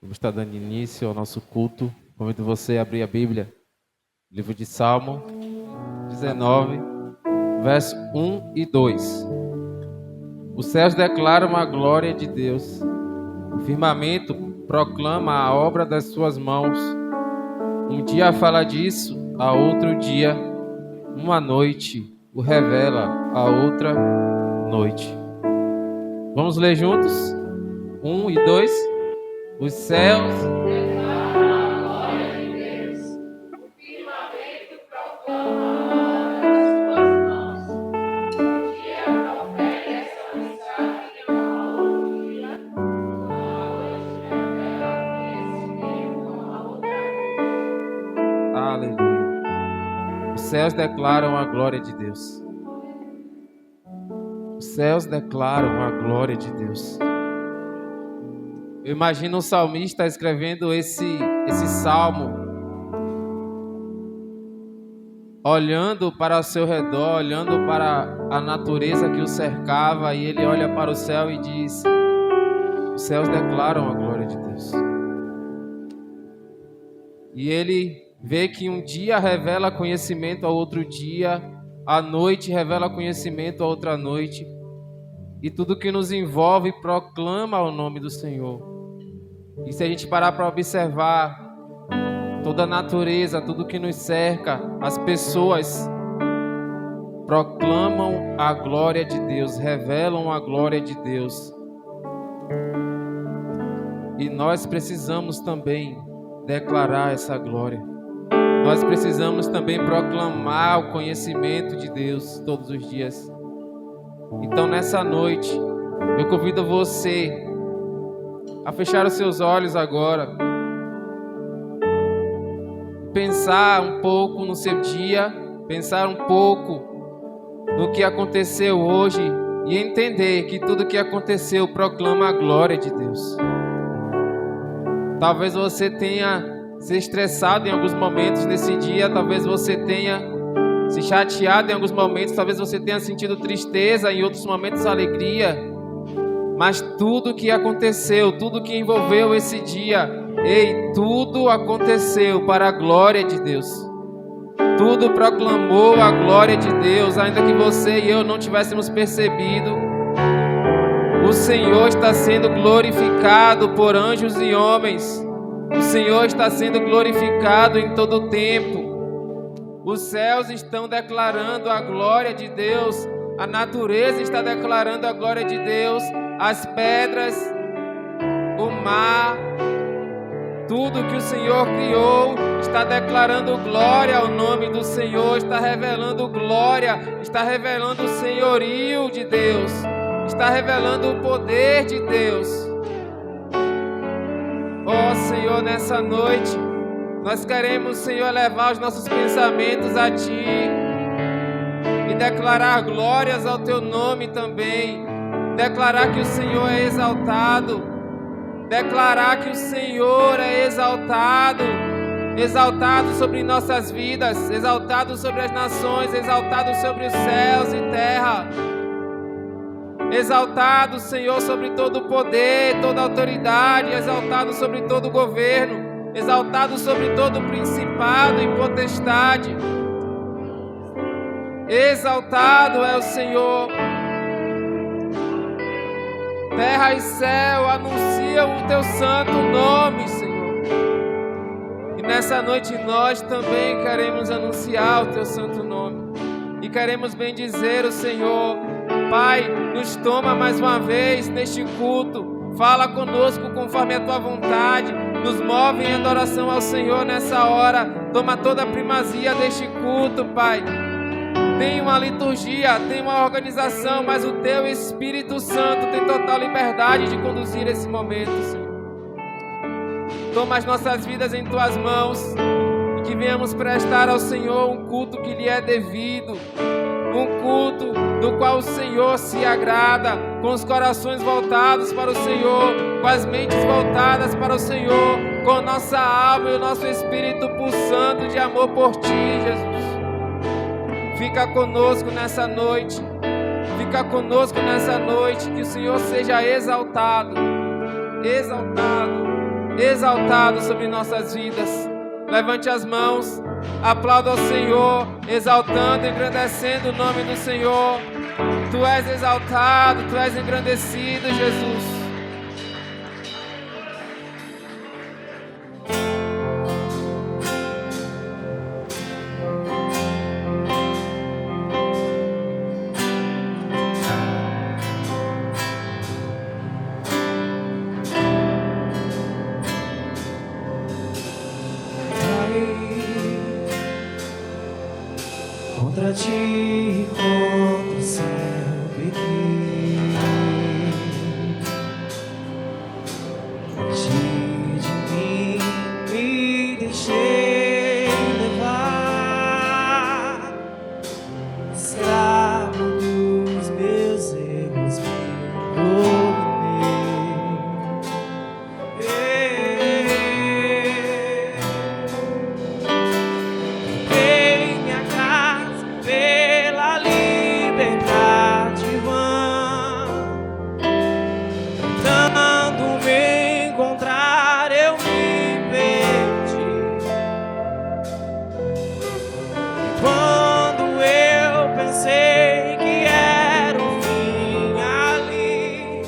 Vamos estar dando início ao nosso culto. Convido você a abrir a Bíblia. Livro de Salmo 19, verso 1 e 2. Os céus declaram a glória de Deus. O firmamento proclama a obra das suas mãos. Um dia fala disso, a outro dia, uma noite o revela a outra noite. Vamos ler juntos? 1 e 2. Os céus declaram a glória de Deus. O firmamento proclama a obra das suas mãos. Um dia profere essa mensagem a outro dia, a noite revela conhecimento a outra noite. Aleluia. Os céus declaram a glória de Deus. Os céus declaram a glória de Deus. Eu imagino o salmista escrevendo esse salmo, olhando para o seu redor, olhando para a natureza que o cercava, e ele olha para o céu e diz: os céus declaram a glória de Deus. E ele vê que um dia revela conhecimento ao outro dia, a noite revela conhecimento a outra noite, e tudo que nos envolve proclama o nome do Senhor. E se a gente parar para observar toda a natureza, tudo que nos cerca, as pessoas proclamam a glória de Deus, revelam a glória de Deus. E nós precisamos também declarar essa glória. Nós precisamos também proclamar o conhecimento de Deus todos os dias. Então, nessa noite, eu convido você a fechar os seus olhos agora, pensar um pouco no seu dia, pensar um pouco no que aconteceu hoje e entender que tudo que aconteceu proclama a glória de Deus. Talvez você tenha se estressado em alguns momentos nesse dia, talvez você tenha se chateado em alguns momentos, talvez você tenha sentido tristeza, em outros momentos alegria. Mas tudo que aconteceu, tudo que envolveu esse dia, tudo aconteceu para a glória de Deus. Tudo proclamou a glória de Deus, ainda que você e eu não tivéssemos percebido. O Senhor está sendo glorificado por anjos e homens. O Senhor está sendo glorificado em todo o tempo. Os céus estão declarando a glória de Deus. A natureza está declarando a glória de Deus. As pedras, o mar, tudo que o Senhor criou está declarando glória ao nome do Senhor, está revelando glória, está revelando o senhorio de Deus, está revelando o poder de Deus. Ó Senhor, nessa noite, nós queremos, Senhor, elevar os nossos pensamentos a Ti e declarar glórias ao Teu nome também. Declarar que o Senhor é exaltado, declarar que o Senhor é exaltado, exaltado sobre nossas vidas, exaltado sobre as nações, exaltado sobre os céus e terra, exaltado, Senhor, sobre todo o poder, toda a autoridade, exaltado sobre todo o governo, exaltado sobre todo o principado e potestade, exaltado é o Senhor. Terra e céu anunciam o Teu santo nome, Senhor. E nessa noite nós também queremos anunciar o Teu santo nome. E queremos bendizer o Senhor. Pai, nos toma mais uma vez neste culto. Fala conosco conforme a Tua vontade. Nos move em adoração ao Senhor nessa hora. Toma toda a primazia deste culto, Pai. Tem uma liturgia, tem uma organização, mas o Teu Espírito Santo tem total liberdade de conduzir esse momento, Senhor. Toma as nossas vidas em Tuas mãos e que venhamos prestar ao Senhor um culto que lhe é devido, um culto do qual o Senhor se agrada, com os corações voltados para o Senhor, com as mentes voltadas para o Senhor, com nossa alma e o nosso espírito pulsando de amor por Ti, Jesus. Fica conosco nessa noite. Fica conosco nessa noite. Que o Senhor seja exaltado. Exaltado. exaltado sobre nossas vidas. Levante as mãos, aplauda ao Senhor, exaltando, engrandecendo o nome do Senhor. Tu és exaltado, Tu és engrandecido, Jesus. Contra ti, contra o céu pequei, de mim me deixei levar, escravo dos meus erros me tornei. Minha casa pela liberdade vã, tentando me encontrar eu me perdi. Quando eu pensei que era o fim ali,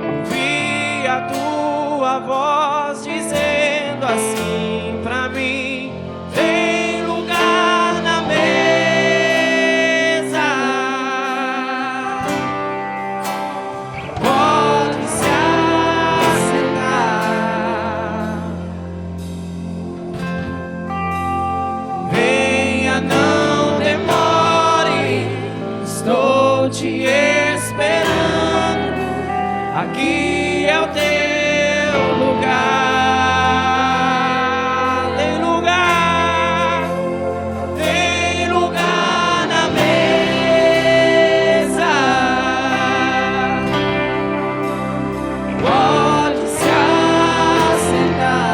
ouvi a tua voz dizendo assim pra mim: tem lugar na mesa, pode se assentar. Venha, não demore, estou te esperando. Aqui é o teu lugar. Tem lugar, tem lugar na mesa. Pode se assentar.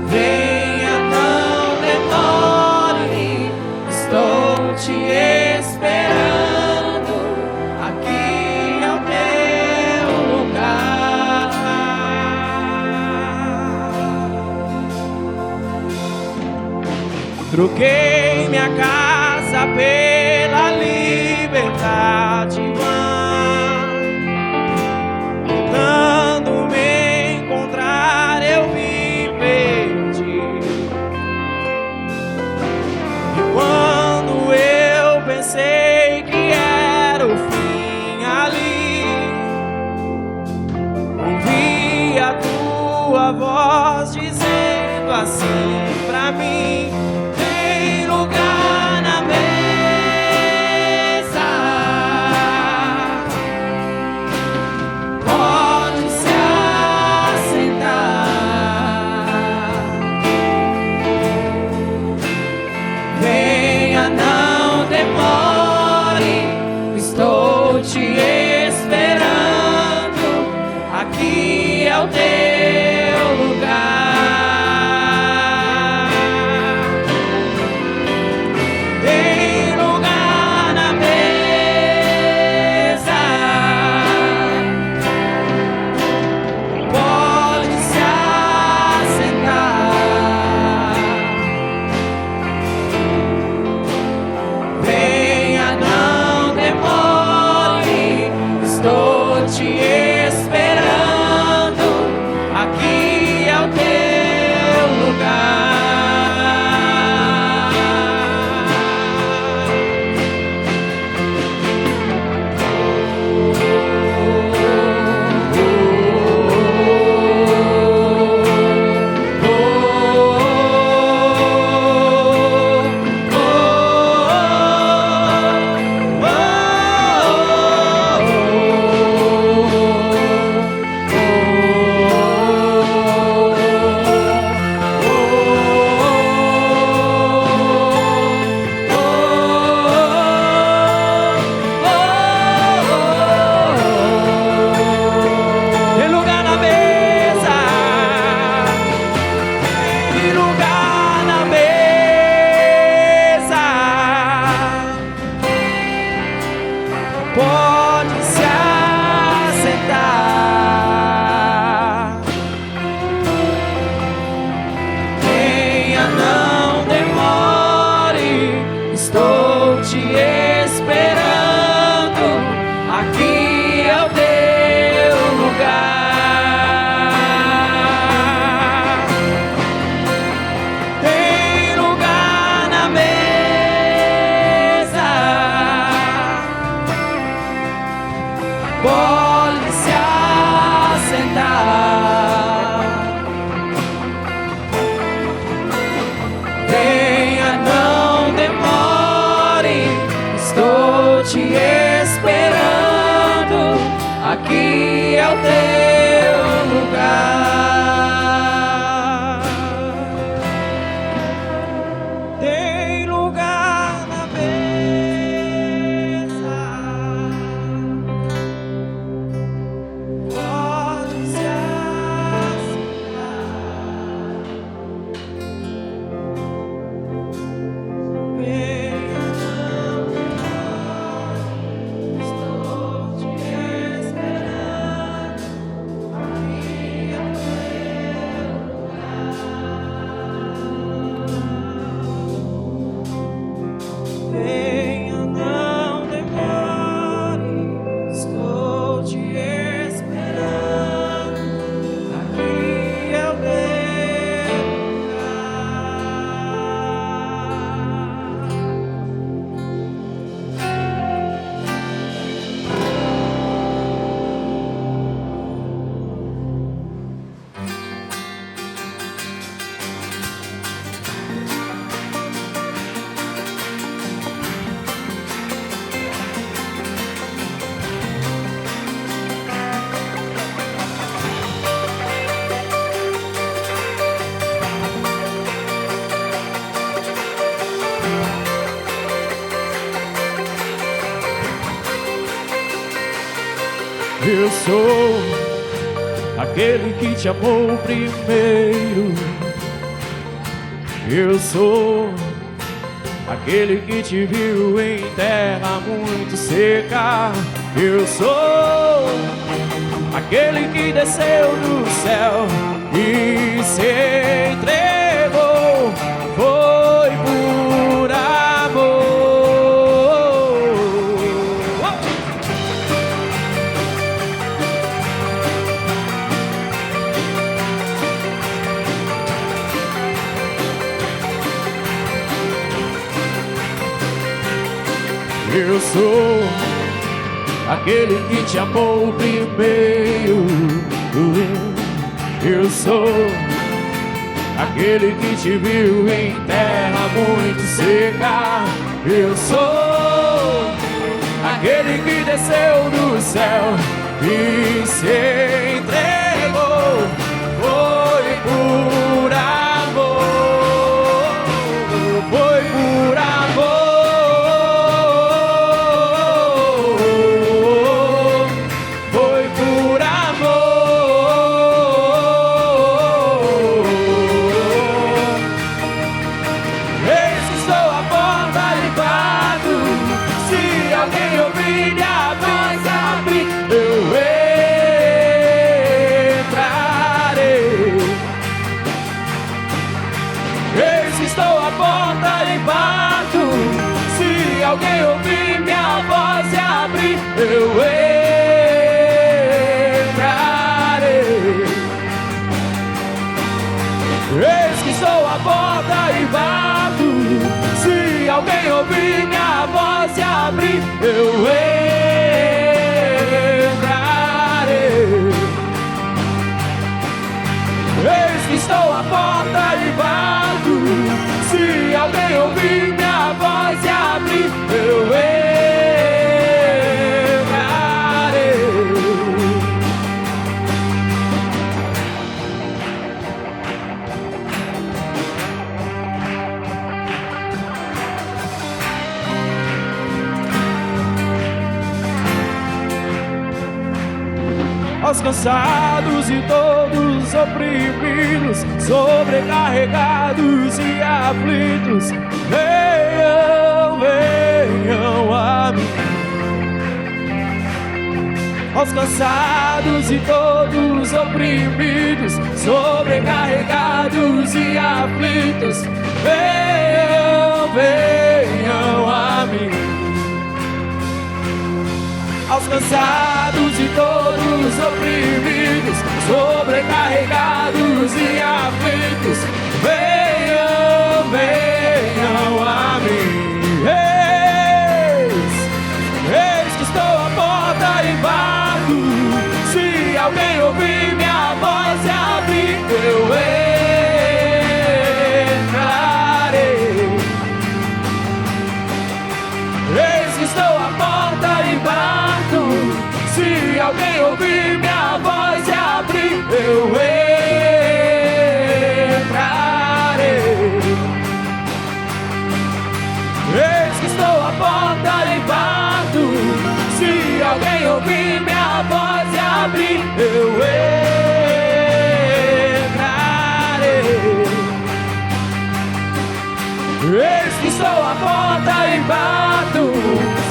Venha, não demore, estou te esperando. Aqui é o teu lugar. Troquei minha casa pela liberdade vã, tentando me encontrar eu me perdi. E quando eu pensei que era o fim ali, ouvi a tua voz dizendo assim pra mim: tem lugar na mesa, pode se assentar. Venha, não demore, estou te esperando. Aqui é o teu lugar. Tem lugar na mesa, pode se assentar. Venha, não demore, estou te esperando. pode se assentar. Venha, não demore, estou te esperando. Aqui é o teu lugar. Tem lugar na mesa. Pode se assentar. Venha, não demore, estou te esperando. Aqui é o teu lugar. Venha, não demore, estou te esperando. Aqui é o teu Eu sou aquele que te amou primeiro. Eu sou aquele que te viu em terra muito seca. Eu sou aquele que desceu do céu e se entregou. Foi por amor. Eu sou aquele que te amou primeiro. Eu sou aquele que te viu em terra muito seca. Eu sou aquele que desceu do céu e se entregou. Foi por amor. Foi por amor. Alguém ouvir minha voz e abrir, eu entrarei. Eis que estou à porta e bato. Se alguém ouvir minha voz e abrir, eu entrarei. Eis que estou à porta e bato. Se alguém ouvir minha voz e abrir, eu entrarei. Aos cansados e todos oprimidos, sobrecarregados e aflitos, venham, venham a mim. Aos cansados e todos oprimidos, sobrecarregados e aflitos, venham, venham a mim. Aos cansados e todos oprimidos, sobrecarregados e aflitos, venham, venham a mim. Eis que estou à porta e bato. alguém ouvir minha voz e abrir, eu entrarei. Eis que estou à porta e bato. Se alguém ouvir minha voz e abrir, eu entrarei. Eis que estou à porta e bato. Se alguém ouvir minha voz e abrir, eu entrarei. Eis que estou à porta e bato.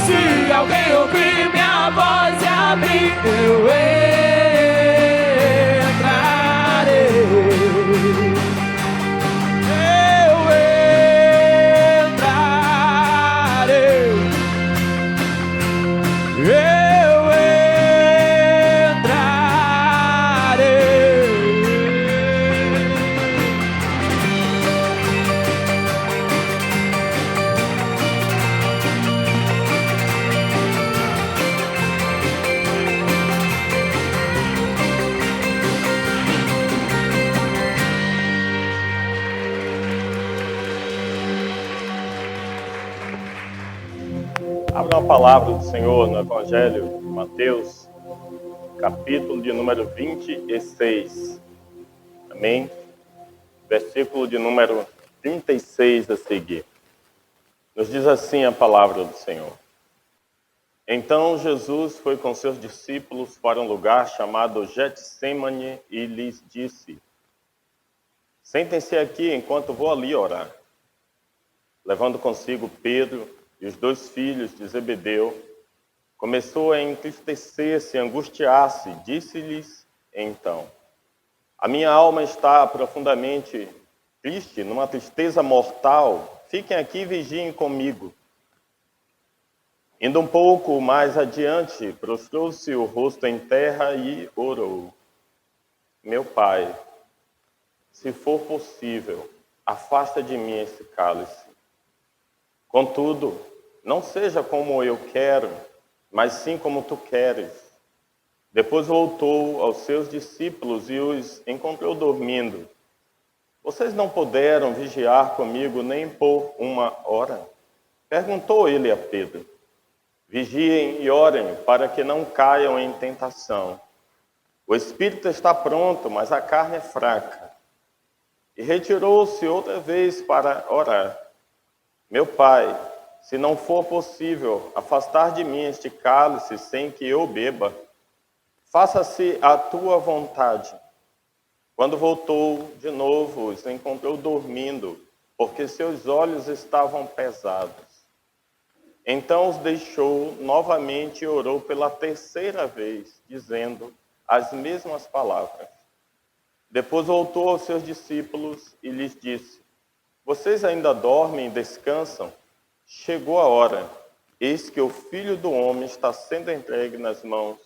Se alguém ouvir minha voz e abrir, eu entrarei. Eu entrarei. Eu entrarei. Abra a palavra do Senhor no Evangelho de Mateus, capítulo de número 26. Amém? Versículo de número 36 a seguir. Nos diz assim a palavra do Senhor. Então Jesus foi com seus discípulos para um lugar chamado Getsêmane e lhes disse: sentem-se aqui enquanto vou ali orar. Levando consigo Pedro e os 2 filhos de Zebedeu, começou a entristecer-se e angustiar-se. Disse-lhes então: a minha alma está profundamente triste, numa tristeza mortal. Fiquem aqui e vigiem comigo. Indo um pouco mais adiante, prostrou-se o rosto em terra e orou: meu Pai, se for possível, afasta de mim esse cálice. Contudo, não seja como eu quero, mas sim como tu queres. Depois voltou aos seus discípulos e os encontrou dormindo. Vocês não puderam vigiar comigo nem por 1 hora? Perguntou ele a Pedro. Vigiem e orem para que não caiam em tentação. O espírito está pronto, mas a carne é fraca. E retirou-se outra vez para orar. Meu Pai, se não for possível afastar de mim este cálice sem que eu beba, faça-se a tua vontade. Quando voltou de novo, os encontrou dormindo, porque seus olhos estavam pesados. Então os deixou novamente e orou pela 3ª vez, dizendo as mesmas palavras. Depois voltou aos seus discípulos e lhes disse: vocês ainda dormem e descansam? Chegou a hora. Eis que o Filho do Homem está sendo entregue nas mãos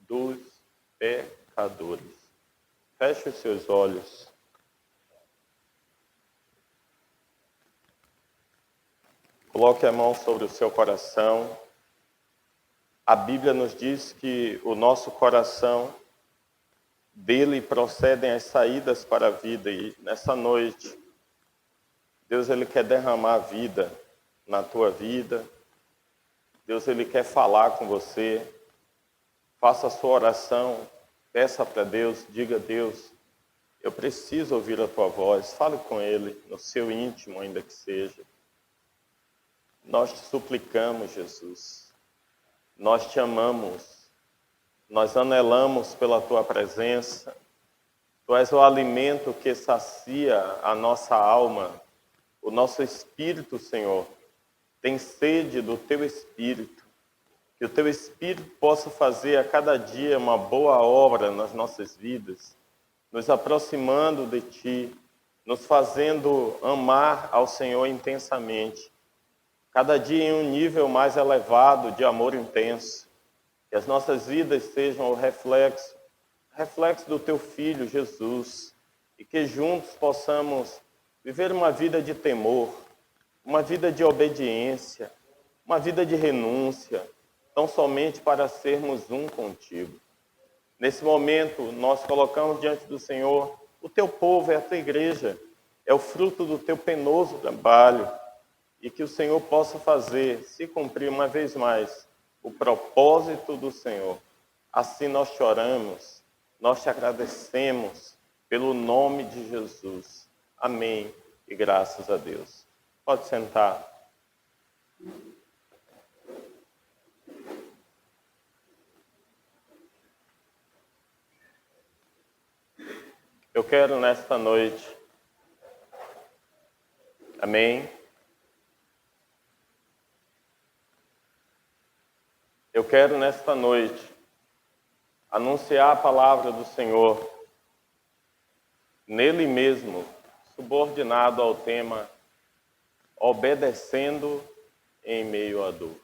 dos pecadores. Feche os seus olhos. Coloque a mão sobre o seu coração. A Bíblia nos diz que o nosso coração, dele procedem as saídas para a vida. E nessa noite, Deus, Ele quer derramar vida na tua vida. Deus, Ele quer falar com você. Faça a sua oração. Peça para Deus. Diga a Deus: eu preciso ouvir a tua voz. Fale com Ele, no seu íntimo ainda que seja. Nós te suplicamos, Jesus. Nós te amamos. Nós anelamos pela tua presença. Tu és o alimento que sacia a nossa alma. O nosso espírito, Senhor, tem sede do teu espírito. Que o teu espírito possa fazer a cada dia uma boa obra nas nossas vidas, nos aproximando de ti, nos fazendo amar ao Senhor intensamente. Cada dia em um nível mais elevado de amor intenso. Que as nossas vidas sejam o reflexo do teu Filho, Jesus. E que juntos possamos viver uma vida de temor, uma vida de obediência, uma vida de renúncia, tão somente para sermos um contigo. Nesse momento, nós colocamos diante do Senhor o teu povo, é a tua igreja, é o fruto do teu penoso trabalho, e que o Senhor possa fazer, se cumprir uma vez mais, o propósito do Senhor. Assim nós choramos, nós te agradecemos pelo nome de Jesus. Amém e graças a Deus. Pode sentar. Eu quero nesta noite, amém? Eu quero nesta noite anunciar a palavra do Senhor, nele mesmo, subordinado ao tema obedecendo em meio à dor.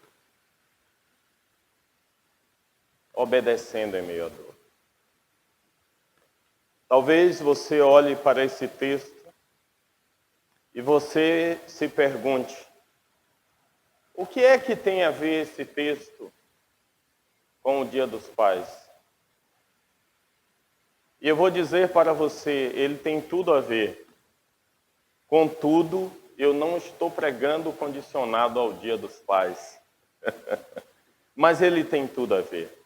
Obedecendo em meio à dor. Talvez você olhe para esse texto e você se pergunte: o que é que tem a ver esse texto com o Dia dos Pais? E eu vou dizer para você, ele tem tudo a ver. Contudo, eu não estou pregando condicionado ao Dia dos Pais. Mas ele tem tudo a ver.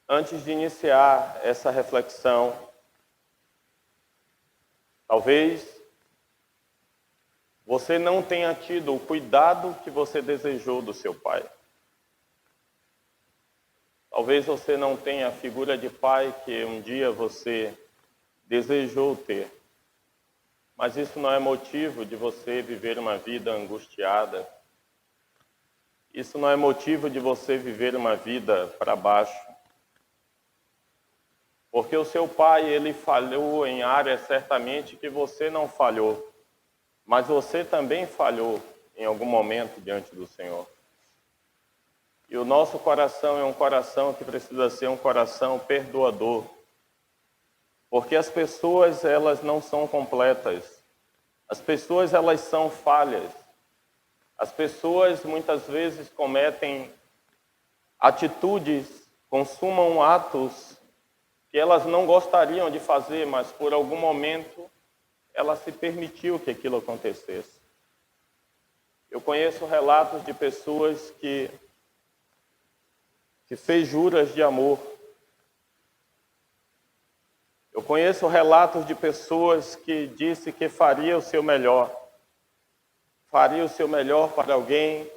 Antes de iniciar essa reflexão, talvez você não tenha tido o cuidado que você desejou do seu pai. Talvez você não tenha a figura de pai que um dia você desejou ter. Mas isso não é motivo de você viver uma vida angustiada. Isso não é motivo de você viver uma vida para baixo. Porque o seu pai, ele falhou em áreas certamente que você não falhou. Mas você também falhou em algum momento diante do Senhor. E o nosso coração é um coração que precisa ser um coração perdoador. Porque as pessoas, elas não são completas. As pessoas, elas são falhas. As pessoas, muitas vezes, cometem atitudes, consumam atos que elas não gostariam de fazer, mas por algum momento ela se permitiu que aquilo acontecesse. Eu conheço relatos de pessoas que fez juras de amor. Eu conheço relatos de pessoas que disse que faria o seu melhor. Faria o seu melhor para alguém,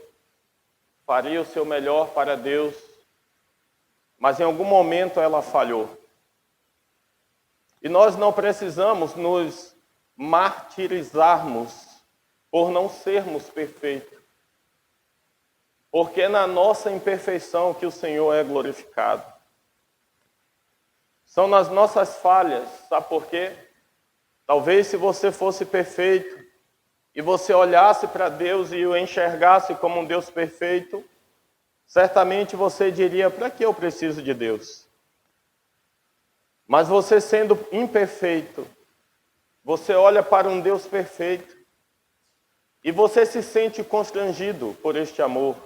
faria o seu melhor para Deus, mas em algum momento ela falhou. E nós não precisamos nos martirizarmos por não sermos perfeitos. Porque é na nossa imperfeição que o Senhor é glorificado. São nas nossas falhas, sabe por quê? Talvez se você fosse perfeito e você olhasse para Deus e o enxergasse como um Deus perfeito, certamente você diria: para que eu preciso de Deus? Mas você sendo imperfeito, você olha para um Deus perfeito e você se sente constrangido por este amor.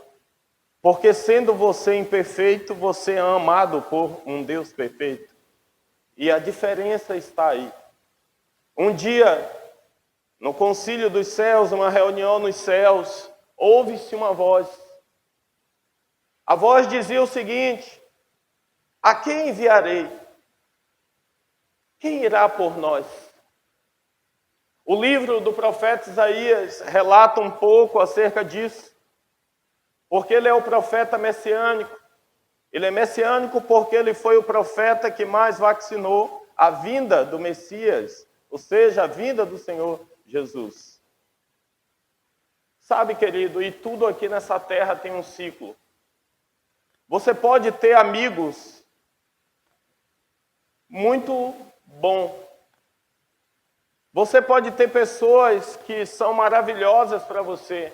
Porque sendo você imperfeito, você é amado por um Deus perfeito. E a diferença está aí. Um dia, no concílio dos céus, uma reunião nos céus, ouve-se uma voz. A voz dizia o seguinte: a quem enviarei? Quem irá por nós? O livro do profeta Isaías relata um pouco acerca disso, porque ele é o profeta messiânico. Ele é messiânico porque ele foi o profeta que mais vaticinou a vinda do Messias, ou seja, a vinda do Senhor Jesus. Sabe, querido, e tudo aqui nessa terra tem um ciclo. Você pode ter amigos muito bons. Você pode ter pessoas que são maravilhosas para você.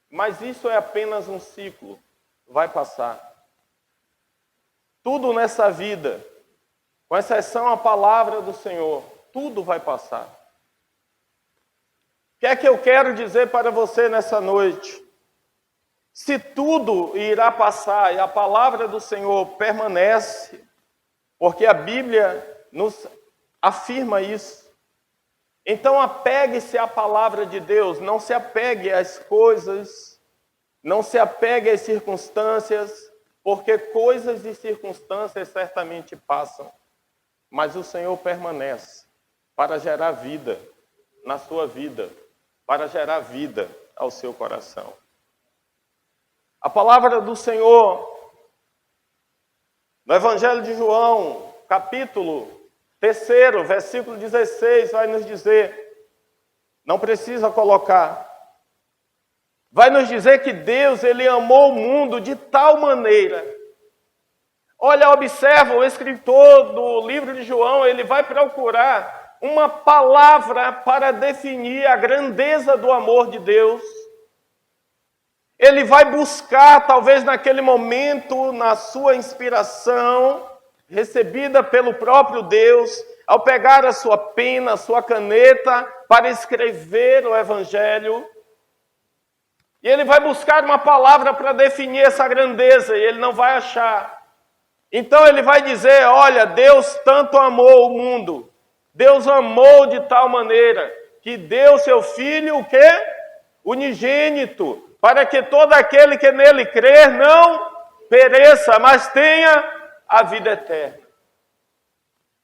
Mas isso é apenas um ciclo. Vai passar. Tudo nessa vida, com exceção à palavra do Senhor, tudo vai passar. O que é que eu quero dizer para você nessa noite? Se tudo irá passar e a palavra do Senhor permanece, porque a Bíblia nos afirma isso. Então apegue-se à palavra de Deus, não se apegue às coisas, não se apegue às circunstâncias, porque coisas e circunstâncias certamente passam, mas o Senhor permanece para gerar vida na sua vida, para gerar vida ao seu coração. A palavra do Senhor, no Evangelho de João, capítulo 3, versículo 16, vai nos dizer, não precisa colocar, vai nos dizer que Deus, Ele amou o mundo de tal maneira. Olha, observa, o escritor do livro de João, ele vai procurar uma palavra para definir a grandeza do amor de Deus. Ele vai buscar, talvez naquele momento, na sua inspiração, recebida pelo próprio Deus, ao pegar a sua pena, a sua caneta, para escrever o Evangelho. E ele vai buscar uma palavra para definir essa grandeza, e ele não vai achar. Então ele vai dizer, olha, Deus tanto amou o mundo, Deus amou de tal maneira, que deu seu Filho, o quê? Unigênito, para que todo aquele que nele crer não pereça, mas tenha a vida eterna.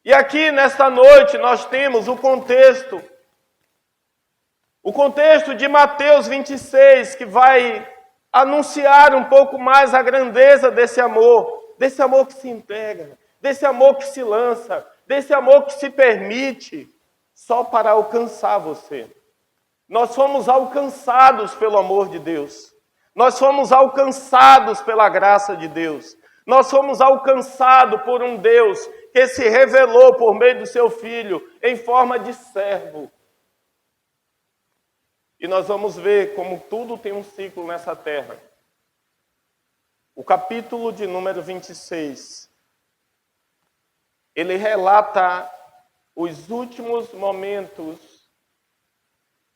E aqui, nesta noite, nós temos o contexto de Mateus 26, que vai anunciar um pouco mais a grandeza desse amor que se entrega, desse amor que se lança, desse amor que se permite, só para alcançar você. Nós fomos alcançados pelo amor de Deus. Nós fomos alcançados pela graça de Deus. Nós fomos alcançados por um Deus que se revelou por meio do seu Filho em forma de servo. E nós vamos ver como tudo tem um ciclo nessa terra. O capítulo de número 26, ele relata os últimos momentos,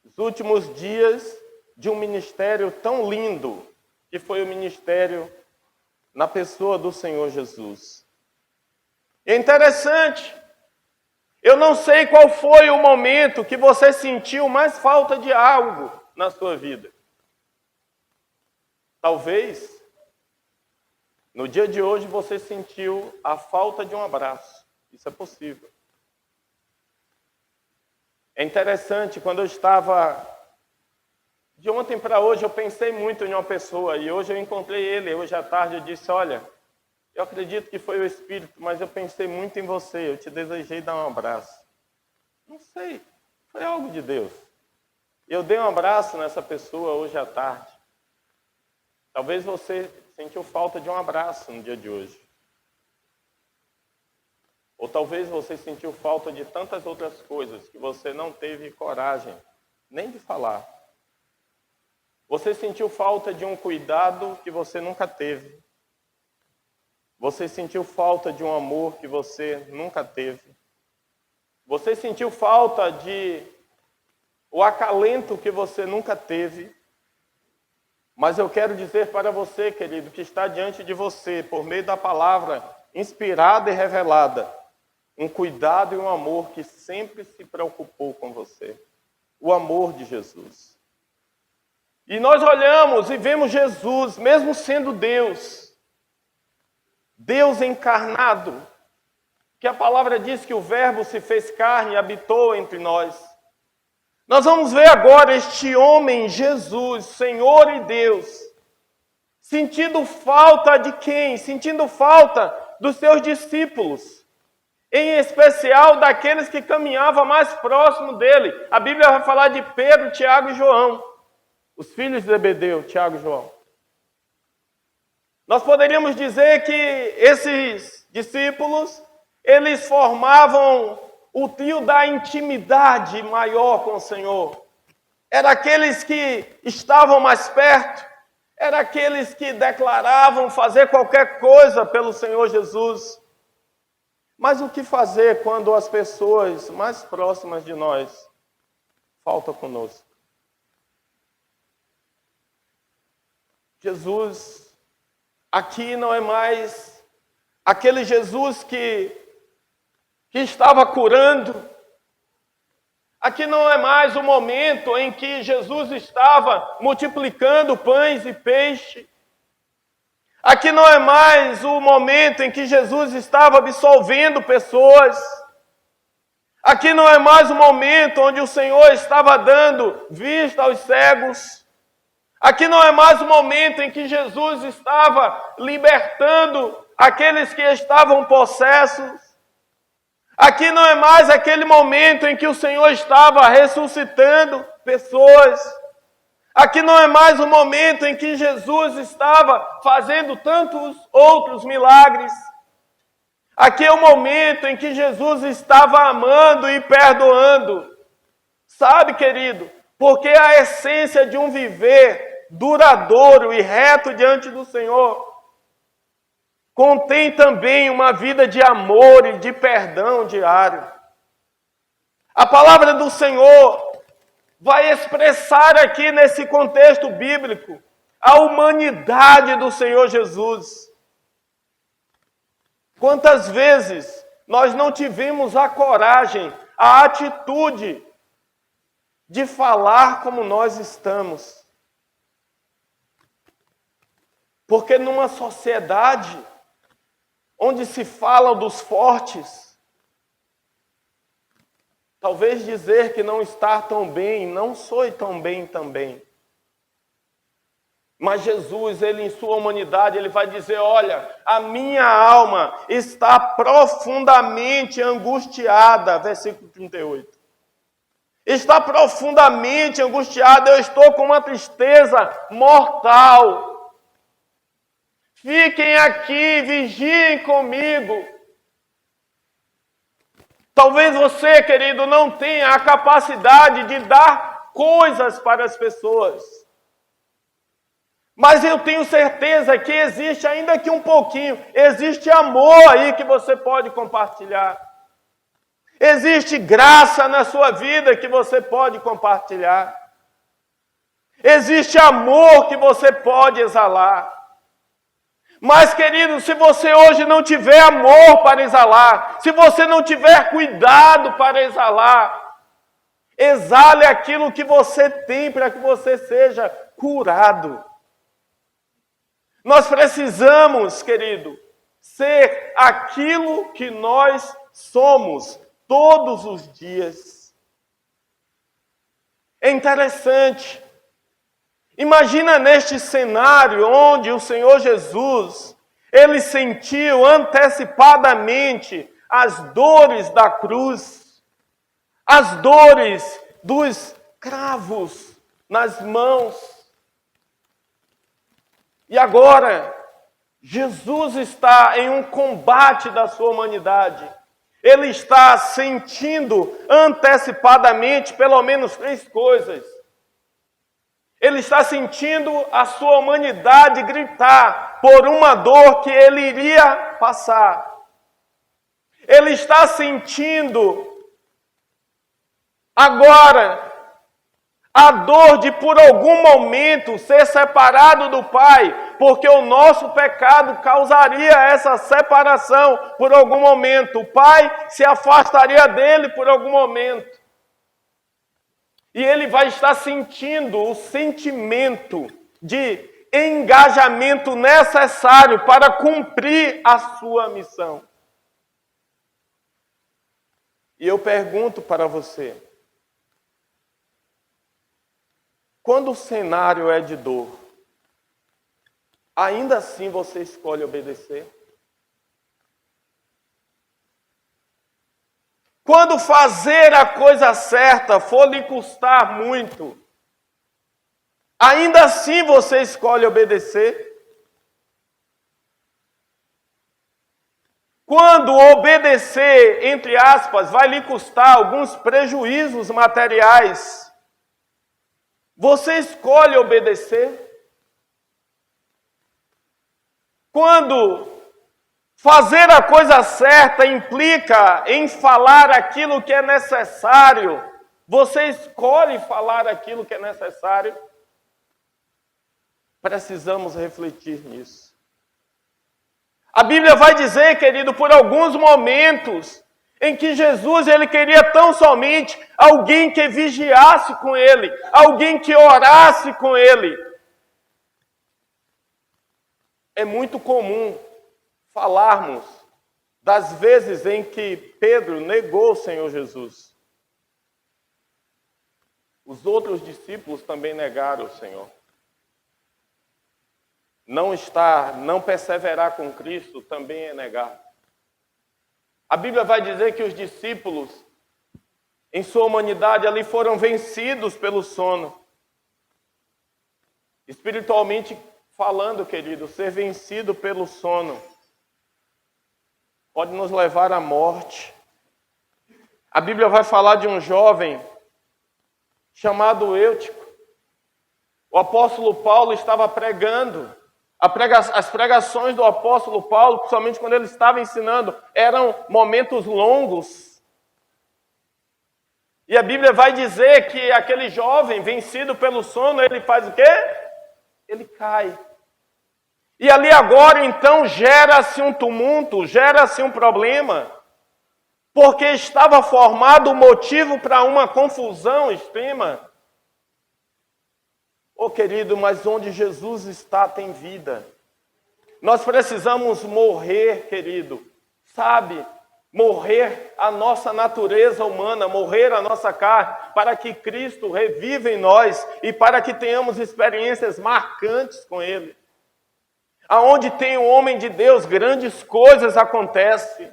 os últimos dias de um ministério tão lindo, que foi o ministério na pessoa do Senhor Jesus. É interessante, eu não sei qual foi o momento que você sentiu mais falta de algo na sua vida. Talvez, no dia de hoje, você sentiu a falta de um abraço. Isso é possível. É interessante, quando eu estava... De ontem para hoje eu pensei muito em uma pessoa e hoje eu encontrei ele, hoje à tarde eu disse, olha, eu acredito que foi o Espírito, mas eu pensei muito em você, eu te desejei dar um abraço. Não sei, foi algo de Deus. Eu dei um abraço nessa pessoa hoje à tarde. Talvez você sentiu falta de um abraço no dia de hoje. Ou talvez você sentiu falta de tantas outras coisas que você não teve coragem nem de falar. Você sentiu falta de um cuidado que você nunca teve. Você sentiu falta de um amor que você nunca teve. Você sentiu falta de o acalento que você nunca teve. Mas eu quero dizer para você, querido, que está diante de você, por meio da palavra inspirada e revelada, um cuidado e um amor que sempre se preocupou com você. O amor de Jesus. E nós olhamos e vemos Jesus, mesmo sendo Deus, Deus encarnado, que a palavra diz que o Verbo se fez carne e habitou entre nós. Nós vamos ver agora este homem, Jesus, Senhor e Deus, sentindo falta de quem? Sentindo falta dos seus discípulos, em especial daqueles que caminhavam mais próximo dele. A Bíblia vai falar de Pedro, Tiago e João. Os filhos de Zebedeu, Tiago e João. Nós poderíamos dizer que esses discípulos, eles formavam o trio da intimidade maior com o Senhor. Eram aqueles que estavam mais perto, eram aqueles que declaravam fazer qualquer coisa pelo Senhor Jesus. Mas o que fazer quando as pessoas mais próximas de nós faltam conosco? Jesus, aqui não é mais aquele Jesus que estava curando. Aqui não é mais o momento em que Jesus estava multiplicando pães e peixe. Aqui não é mais o momento em que Jesus estava absolvendo pessoas. Aqui não é mais o momento onde o Senhor estava dando vista aos cegos. Aqui não é mais o momento em que Jesus estava libertando aqueles que estavam possessos. Aqui não é mais aquele momento em que o Senhor estava ressuscitando pessoas. Aqui não é mais o momento em que Jesus estava fazendo tantos outros milagres. Aqui é o momento em que Jesus estava amando e perdoando. Sabe, querido, porque a essência de um viver duradouro e reto diante do Senhor contém também uma vida de amor e de perdão diário. A palavra do Senhor vai expressar aqui nesse contexto bíblico a humanidade do Senhor Jesus. Quantas vezes nós não tivemos a coragem, a atitude de falar como nós estamos? Porque numa sociedade onde se fala dos fortes, talvez dizer que não está tão bem, não sou tão bem também. Mas Jesus, ele em sua humanidade, ele vai dizer, olha, a minha alma está profundamente angustiada, versículo 38. Está profundamente angustiada, eu estou com uma tristeza mortal. Fiquem aqui, vigiem comigo. Talvez você, querido, não tenha a capacidade de dar coisas para as pessoas. Mas eu tenho certeza que existe, ainda que um pouquinho, existe amor aí que você pode compartilhar. Existe graça na sua vida que você pode compartilhar. Existe amor que você pode exalar. Mas, querido, se você hoje não tiver amor para exalar, se você não tiver cuidado para exalar, exale aquilo que você tem para que você seja curado. Nós precisamos, querido, ser aquilo que nós somos todos os dias. É interessante. Imagina neste cenário onde o Senhor Jesus, ele sentiu antecipadamente as dores da cruz, as dores dos cravos nas mãos. E agora, Jesus está em um combate da sua humanidade. Ele está sentindo antecipadamente pelo menos 3 coisas. Ele está sentindo a sua humanidade gritar por uma dor que ele iria passar. Ele está sentindo agora a dor de por algum momento ser separado do Pai, porque o nosso pecado causaria essa separação por algum momento. O Pai se afastaria dele por algum momento. E ele vai estar sentindo o sentimento de engajamento necessário para cumprir a sua missão. E eu pergunto para você, quando o cenário é de dor, ainda assim você escolhe obedecer? Quando fazer a coisa certa for lhe custar muito, ainda assim você escolhe obedecer? Quando obedecer, entre aspas, vai lhe custar alguns prejuízos materiais, você escolhe obedecer? Quando fazer a coisa certa implica em falar aquilo que é necessário, você escolhe falar aquilo que é necessário? Precisamos refletir nisso. A Bíblia vai dizer, querido, por alguns momentos em que Jesus ele queria tão somente alguém que vigiasse com ele, alguém que orasse com ele. É muito comum falarmos das vezes em que Pedro negou o Senhor Jesus. Os outros discípulos também negaram o Senhor. Não perseverar com Cristo também é negar. A Bíblia vai dizer que os discípulos, em sua humanidade, ali foram vencidos pelo sono. Espiritualmente falando, querido, ser vencido pelo sono pode nos levar à morte. A Bíblia vai falar de um jovem chamado Eutico. O apóstolo Paulo estava pregando. As pregações do apóstolo Paulo, principalmente quando ele estava ensinando, eram momentos longos. E a Bíblia vai dizer que aquele jovem, vencido pelo sono, ele faz o quê? Ele cai. E ali agora, então, gera-se um tumulto, gera-se um problema, porque estava formado o motivo para uma confusão extrema. Oh, querido, mas onde Jesus está tem vida. Nós precisamos morrer, querido, sabe? Morrer a nossa natureza humana, morrer a nossa carne, para que Cristo reviva em nós e para que tenhamos experiências marcantes com Ele. Aonde tem o homem de Deus, grandes coisas acontecem.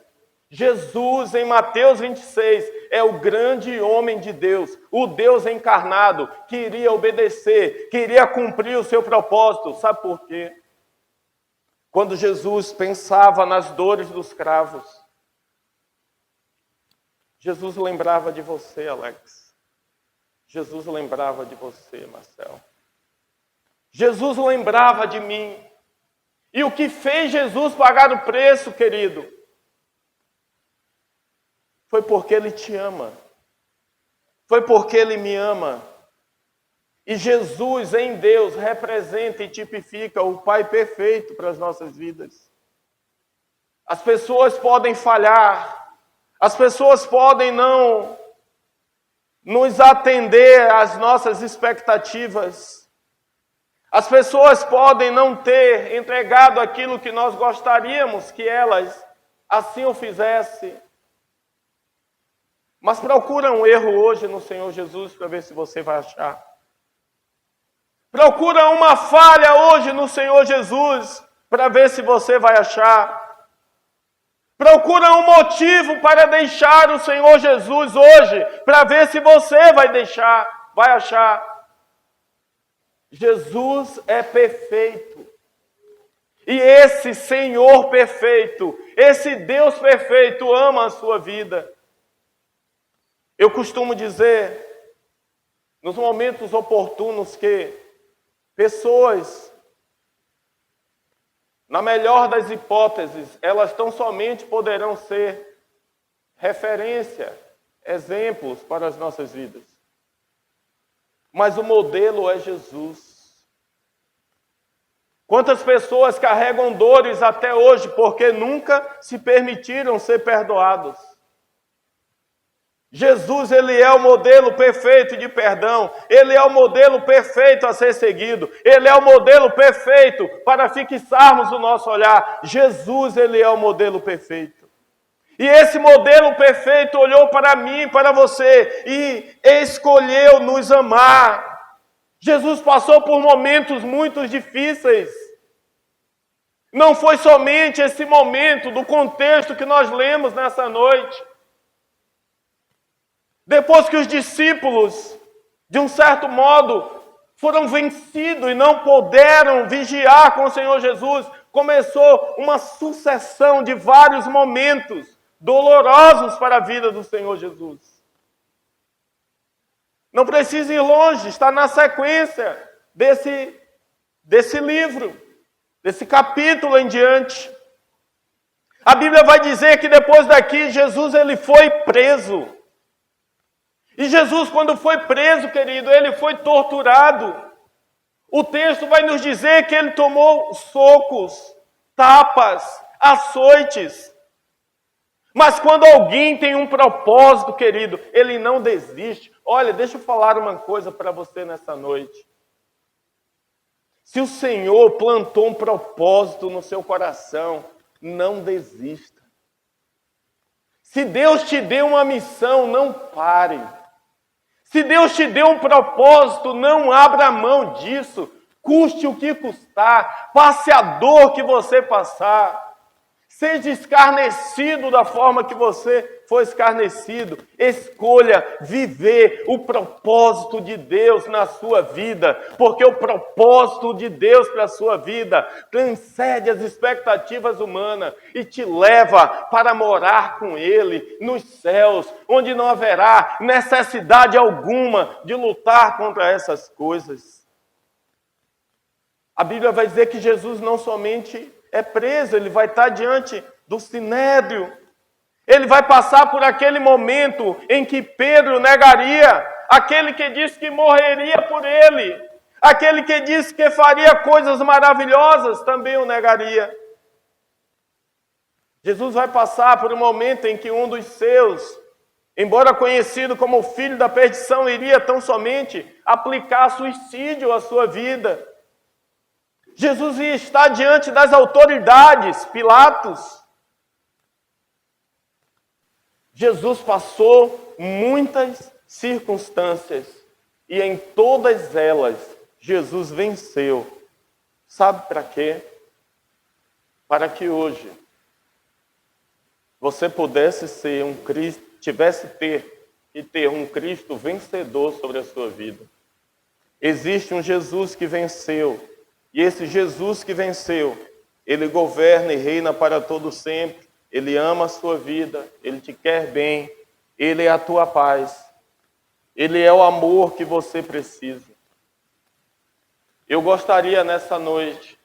Jesus, em Mateus 26, é o grande homem de Deus, o Deus encarnado, que iria obedecer, que iria cumprir o seu propósito. Sabe por quê? Quando Jesus pensava nas dores dos cravos, Jesus lembrava de você, Alex. Jesus lembrava de você, Marcel. Jesus lembrava de mim. E o que fez Jesus pagar o preço, querido? Foi porque Ele te ama. Foi porque Ele me ama. E Jesus em Deus representa e tipifica o Pai perfeito para as nossas vidas. As pessoas podem falhar. As pessoas podem não nos atender às nossas expectativas. As pessoas podem não ter entregado aquilo que nós gostaríamos que elas assim o fizessem. Mas procura um erro hoje no Senhor Jesus para ver se você vai achar. Procura uma falha hoje no Senhor Jesus para ver se você vai achar. Procura um motivo para deixar o Senhor Jesus hoje para ver se você vai achar. Jesus é perfeito. E esse Senhor perfeito, esse Deus perfeito ama a sua vida. Eu costumo dizer, nos momentos oportunos, que pessoas, na melhor das hipóteses, elas tão somente poderão ser referência, exemplos para as nossas vidas. Mas o modelo é Jesus. Quantas pessoas carregam dores até hoje porque nunca se permitiram ser perdoados? Jesus, Ele é o modelo perfeito de perdão. Ele é o modelo perfeito a ser seguido. Ele é o modelo perfeito para fixarmos o nosso olhar. Jesus, Ele é o modelo perfeito. E esse modelo perfeito olhou para mim, para você, e escolheu nos amar. Jesus passou por momentos muito difíceis. Não foi somente esse momento do contexto que nós lemos nessa noite. Depois que os discípulos, de um certo modo, foram vencidos e não puderam vigiar com o Senhor Jesus, começou uma sucessão de vários momentos dolorosos para a vida do Senhor Jesus. Não precisa ir longe, está na sequência desse livro, desse capítulo em diante. A Bíblia vai dizer que depois daqui, Jesus ele foi preso. E Jesus, quando foi preso, querido, ele foi torturado. O texto vai nos dizer que ele tomou socos, tapas, açoites. Mas quando alguém tem um propósito, querido, ele não desiste. Olha, deixa eu falar uma coisa para você nessa noite. Se o Senhor plantou um propósito no seu coração, não desista. Se Deus te deu uma missão, não pare. Se Deus te deu um propósito, não abra mão disso. Custe o que custar, passe a dor que você passar. Seja escarnecido da forma que você foi escarnecido. Escolha viver o propósito de Deus na sua vida, porque o propósito de Deus para a sua vida transcende as expectativas humanas e te leva para morar com Ele nos céus, onde não haverá necessidade alguma de lutar contra essas coisas. A Bíblia vai dizer que Jesus não somente é preso, ele vai estar diante do Sinédrio. Ele vai passar por aquele momento em que Pedro negaria, aquele que disse que morreria por ele, aquele que disse que faria coisas maravilhosas, também o negaria. Jesus vai passar por um momento em que um dos seus, embora conhecido como o filho da perdição, iria tão somente aplicar suicídio à sua vida. Jesus ia estar diante das autoridades, Pilatos. Jesus passou muitas circunstâncias e em todas elas Jesus venceu. Sabe para quê? Para que hoje você pudesse ser um Cristo, tivesse ter um Cristo vencedor sobre a sua vida. Existe um Jesus que venceu. E esse Jesus que venceu, ele governa e reina para todo sempre. Ele ama a sua vida, ele te quer bem, ele é a tua paz. Ele é o amor que você precisa. Eu gostaria nessa noite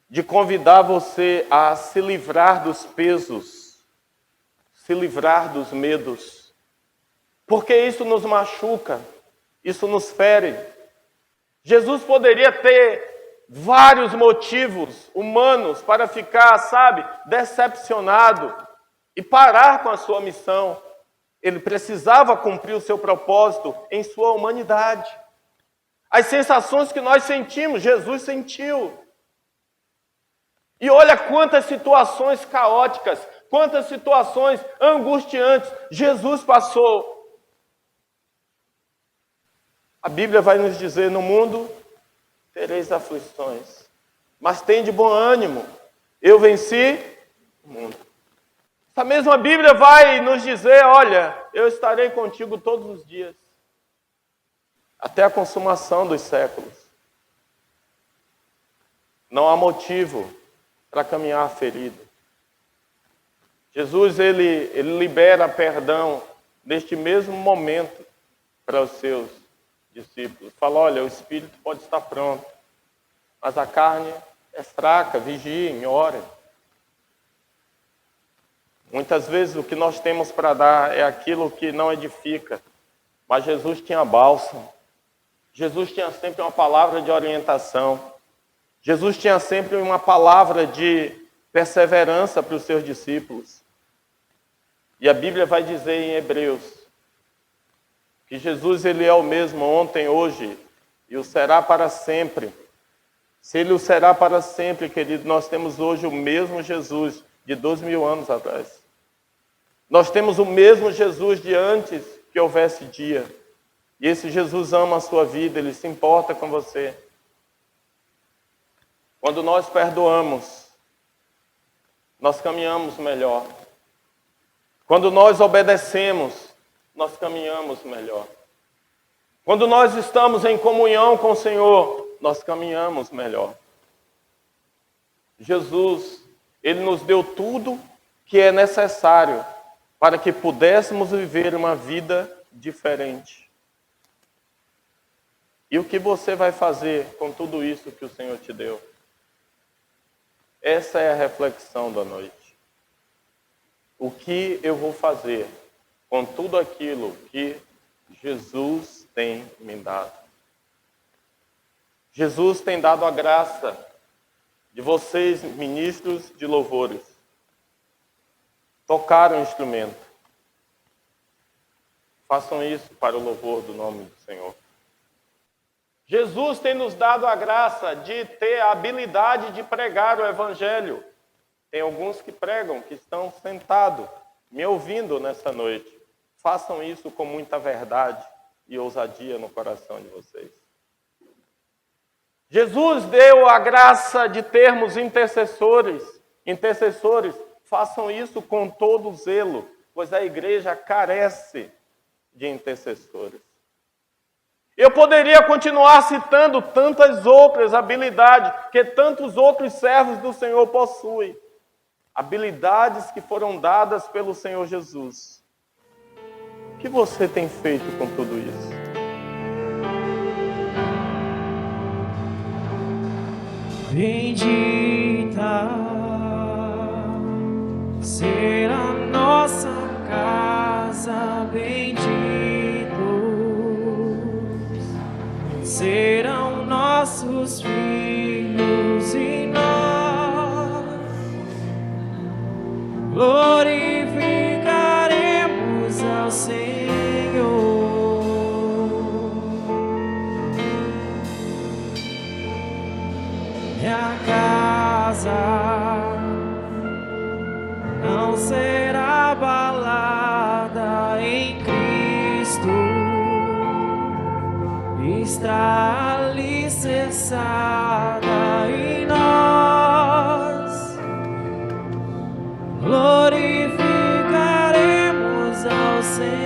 de convidar você a se livrar dos pesos, se livrar dos medos. Porque isso nos machuca, isso nos fere. Jesus poderia ter vários motivos humanos para ficar, decepcionado e parar com a sua missão. Ele precisava cumprir o seu propósito em sua humanidade. As sensações que nós sentimos, Jesus sentiu. E olha quantas situações caóticas, quantas situações angustiantes Jesus passou. A Bíblia vai nos dizer, no mundo tereis aflições, mas tem de bom ânimo, eu venci o mundo. Essa mesma Bíblia vai nos dizer, olha, eu estarei contigo todos os dias, até a consumação dos séculos. Não há motivo para caminhar ferido. Jesus, ele libera perdão neste mesmo momento para os seus discípulos. Fala, olha, o espírito pode estar pronto, mas a carne é fraca, vigiem, orem. Muitas vezes o que nós temos para dar é aquilo que não edifica, mas Jesus tinha bálsamo. Jesus tinha sempre uma palavra de orientação. Jesus tinha sempre uma palavra de perseverança para os seus discípulos. E a Bíblia vai dizer em Hebreus que Jesus, ele é o mesmo ontem, hoje e o será para sempre. Se ele o será para sempre, querido, nós temos hoje o mesmo Jesus de 2000 anos atrás. Nós temos o mesmo Jesus de antes que houvesse dia. E esse Jesus ama a sua vida, ele se importa com você. Quando nós perdoamos, nós caminhamos melhor. Quando nós obedecemos, nós caminhamos melhor. Quando nós estamos em comunhão com o Senhor, nós caminhamos melhor. Jesus, ele nos deu tudo que é necessário para que pudéssemos viver uma vida diferente. E o que você vai fazer com tudo isso que o Senhor te deu? Essa é a reflexão da noite. O que eu vou fazer com tudo aquilo que Jesus tem me dado? Jesus tem dado a graça de vocês, ministros de louvores, tocar o instrumento. Façam isso para o louvor do nome do Senhor. Jesus tem nos dado a graça de ter a habilidade de pregar o Evangelho. Tem alguns que pregam, que estão sentados, me ouvindo nessa noite. Façam isso com muita verdade e ousadia no coração de vocês. Jesus deu a graça de termos intercessores. Façam isso com todo zelo, pois a igreja carece de intercessores. Eu poderia continuar citando tantas outras habilidades que tantos outros servos do Senhor possuem. Habilidades que foram dadas pelo Senhor Jesus. O que você tem feito com tudo isso? Bendita será nossa casa, benditos serão nossos filhos e nós glorificaremos ao Senhor. Minha casa não será abalada em Cristo, está alicerçada em nós, glorificaremos ao Senhor.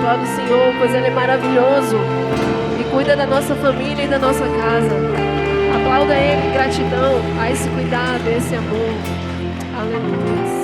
Aplauda o Senhor, pois Ele é maravilhoso e cuida da nossa família e da nossa casa. Aplauda Ele em gratidão a esse cuidado, a esse amor. Aleluia.